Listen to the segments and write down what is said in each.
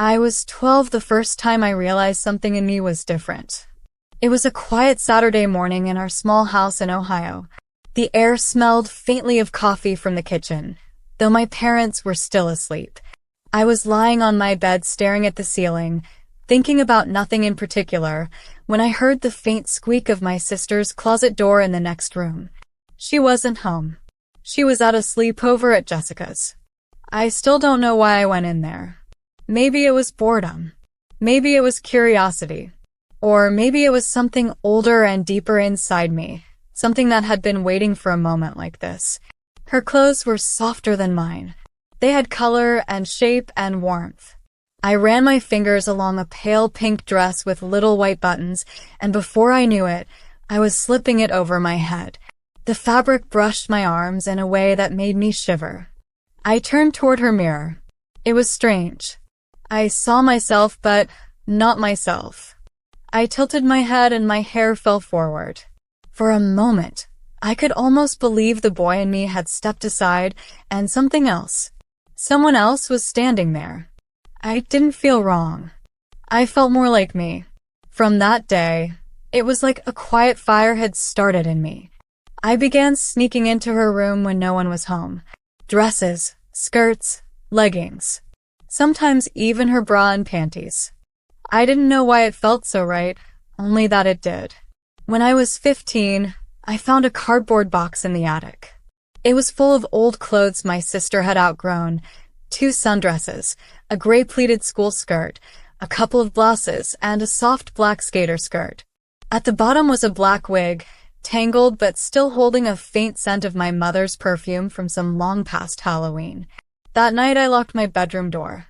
I was 12 the first time I realized something in me was different. It was a quiet Saturday morning in our small house in Ohio. The air smelled faintly of coffee from the kitchen, though my parents were still asleep. I was lying on my bed staring at the ceiling, thinking about nothing in particular, when I heard the faint squeak of my sister's closet door in the next room. She wasn't home. She was at a sleepover at Jessica's. I still don't know why I went in there. Maybe it was boredom. Maybe it was curiosity. Or maybe it was something older and deeper inside me, something that had been waiting for a moment like this. Her clothes were softer than mine. They had color and shape and warmth. I ran my fingers along a pale pink dress with little white buttons, and before I knew it, I was slipping it over my head. The fabric brushed my arms in a way that made me shiver. I turned toward her mirror. It was strange. I saw myself, but not myself. I tilted my head and my hair fell forward. For a moment, I could almost believe the boy in me had stepped aside and someone else was standing there. I didn't feel wrong. I felt more like me. From that day, it was like a quiet fire had started in me. I began sneaking into her room when no one was home. Dresses, skirts, leggings. Sometimes even her bra and panties. I didn't know why it felt so right, only that it did. When I was 15, I found a cardboard box in the attic. It was full of old clothes my sister had outgrown, 2 sundresses, a gray pleated school skirt, a couple of blouses, and a soft black skater skirt. At the bottom was a black wig, tangled but still holding a faint scent of my mother's perfume from some long past Halloween. That night I locked my bedroom door.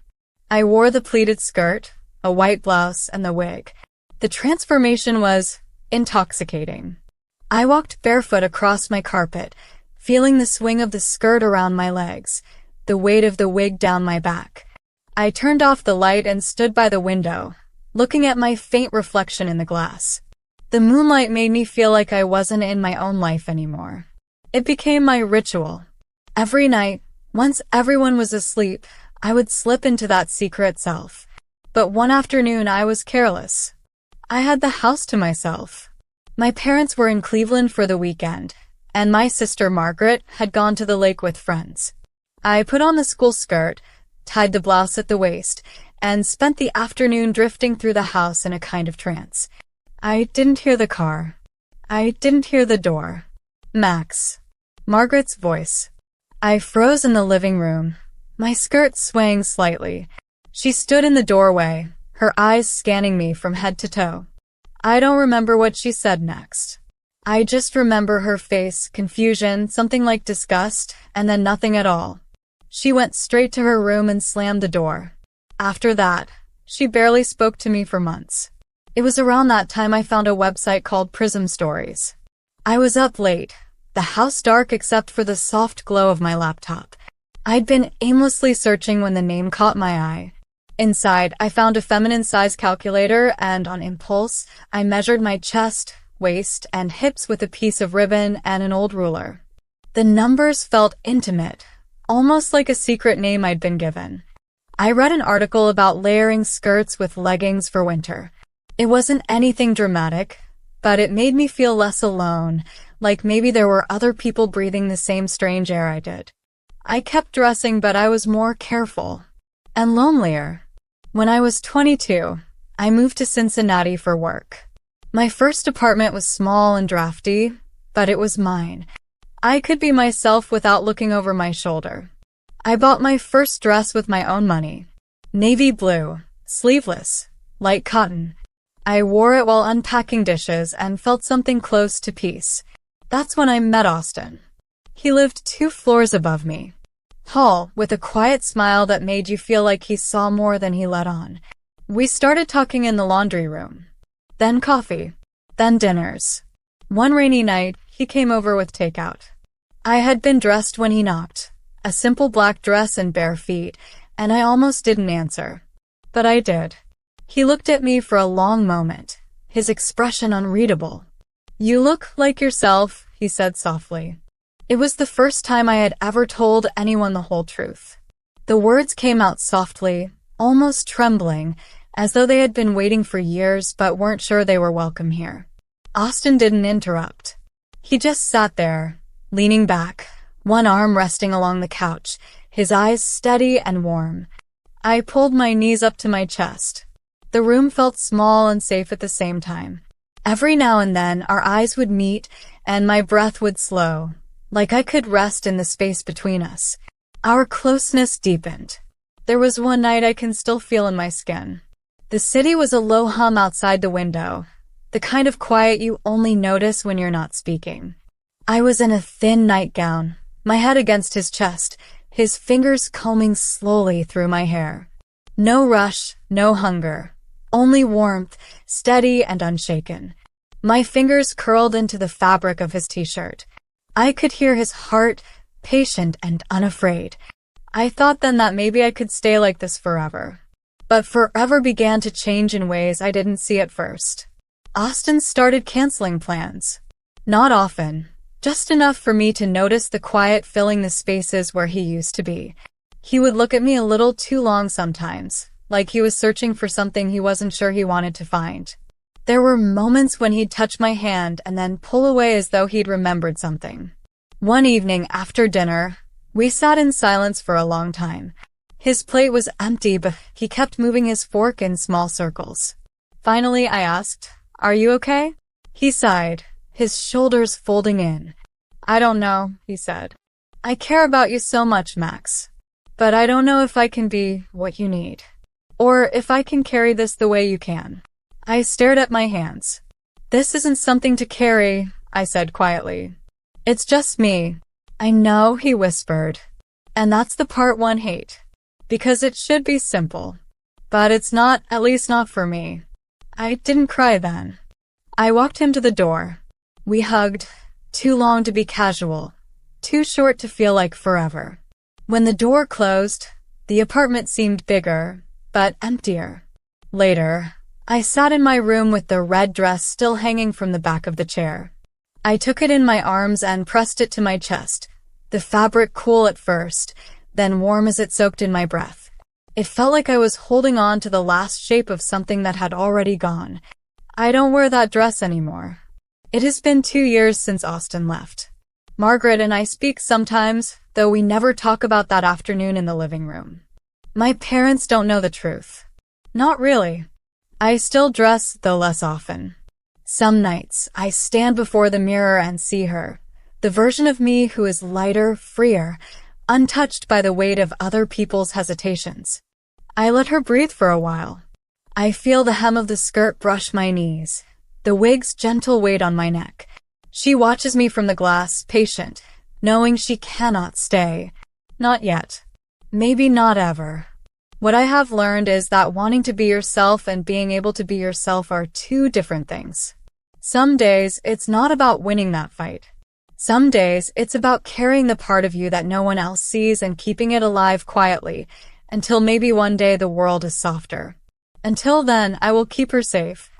I wore the pleated skirt, a white blouse, and the wig. The transformation was intoxicating. I walked barefoot across my carpet, feeling the swing of the skirt around my legs, the weight of the wig down my back. I turned off the light and stood by the window, looking at my faint reflection in the glass. The moonlight made me feel like I wasn't in my own life anymore. It became my ritual. Every night, once everyone was asleep, I would slip into that secret self. But one afternoon I was careless. I had the house to myself. My parents were in Cleveland for the weekend, and my sister Margaret had gone to the lake with friends. I put on the school skirt, tied the blouse at the waist, and spent the afternoon drifting through the house in a kind of trance. I didn't hear the car. I didn't hear the door. Max. Margaret's voice. I froze in the living room, my skirt swaying slightly. She stood in the doorway, her eyes scanning me from head to toe. I don't remember what she said next. I just remember her face, confusion, something like disgust, and then nothing at all. She went straight to her room and slammed the door. After that, she barely spoke to me for months. It was around that time I found a website called Prism Stories. I was up late, the house dark except for the soft glow of my laptop. I'd been aimlessly searching when the name caught my eye. Inside, I found a feminine size calculator, and on impulse, I measured my chest, waist, and hips with a piece of ribbon and an old ruler. The numbers felt intimate, almost like a secret name I'd been given. I read an article about layering skirts with leggings for winter. It wasn't anything dramatic, but it made me feel less alone, like maybe there were other people breathing the same strange air I did. I kept dressing, but I was more careful and lonelier. When I was 22, I moved to Cincinnati for work. My first apartment was small and drafty, but it was mine. I could be myself without looking over my shoulder. I bought my first dress with my own money. Navy blue, sleeveless, light cotton. I wore it while unpacking dishes and felt something close to peace. That's when I met Austin. He lived 2 floors above me. Tall, with a quiet smile that made you feel like he saw more than he let on. We started talking in the laundry room. Then coffee. Then dinners. One rainy night, he came over with takeout. I had been dressed when he knocked. A simple black dress and bare feet, and I almost didn't answer. But I did. He looked at me for a long moment, his expression unreadable. "You look like yourself," he said softly. It was the first time I had ever told anyone the whole truth. The words came out softly, almost trembling, as though they had been waiting for years but weren't sure they were welcome here. Austin didn't interrupt. He just sat there, leaning back, one arm resting along the couch, his eyes steady and warm. I pulled my knees up to my chest. The room felt small and safe at the same time. Every now and then, our eyes would meet, and my breath would slow, like I could rest in the space between us. Our closeness deepened. There was one night I can still feel in my skin. The city was a low hum outside the window, the kind of quiet you only notice when you're not speaking. I was in a thin nightgown, my head against his chest, his fingers combing slowly through my hair. No rush, no hunger, only warmth, steady and unshaken. My fingers curled into the fabric of his t-shirt. I could hear his heart, patient and unafraid. I thought then that maybe I could stay like this forever. But forever began to change in ways I didn't see at first. Austin started canceling plans. Not often, just enough for me to notice the quiet filling the spaces where he used to be. He would look at me a little too long sometimes, like he was searching for something he wasn't sure he wanted to find. There were moments when he'd touch my hand and then pull away as though he'd remembered something. One evening after dinner, we sat in silence for a long time. His plate was empty, but he kept moving his fork in small circles. Finally, I asked, "Are you okay?" He sighed, his shoulders folding in. "I don't know," he said. "I care about you so much, Max. But I don't know if I can be what you need. Or if I can carry this the way you can." I stared at my hands. "This isn't something to carry," I said quietly. "It's just me." "I know," he whispered. "And that's the part one hate. Because it should be simple. But it's not, at least not for me." I didn't cry then. I walked him to the door. We hugged, too long to be casual, too short to feel like forever. When the door closed, the apartment seemed bigger, but emptier. Later, I sat in my room with the red dress still hanging from the back of the chair. I took it in my arms and pressed it to my chest, the fabric cool at first, then warm as it soaked in my breath. It felt like I was holding on to the last shape of something that had already gone. I don't wear that dress anymore. It has been 2 years since Austin left. Margaret and I speak sometimes, though we never talk about that afternoon in the living room. My parents don't know the truth. Not really. I still dress, though less often. Some nights, I stand before the mirror and see her, the version of me who is lighter, freer, untouched by the weight of other people's hesitations. I let her breathe for a while. I feel the hem of the skirt brush my knees, the wig's gentle weight on my neck. She watches me from the glass, patient, knowing she cannot stay. Not yet. Maybe not ever. What I have learned is that wanting to be yourself and being able to be yourself are two different things. Some days, it's not about winning that fight. Some days, it's about carrying the part of you that no one else sees and keeping it alive quietly, until maybe one day the world is softer. Until then, I will keep her safe.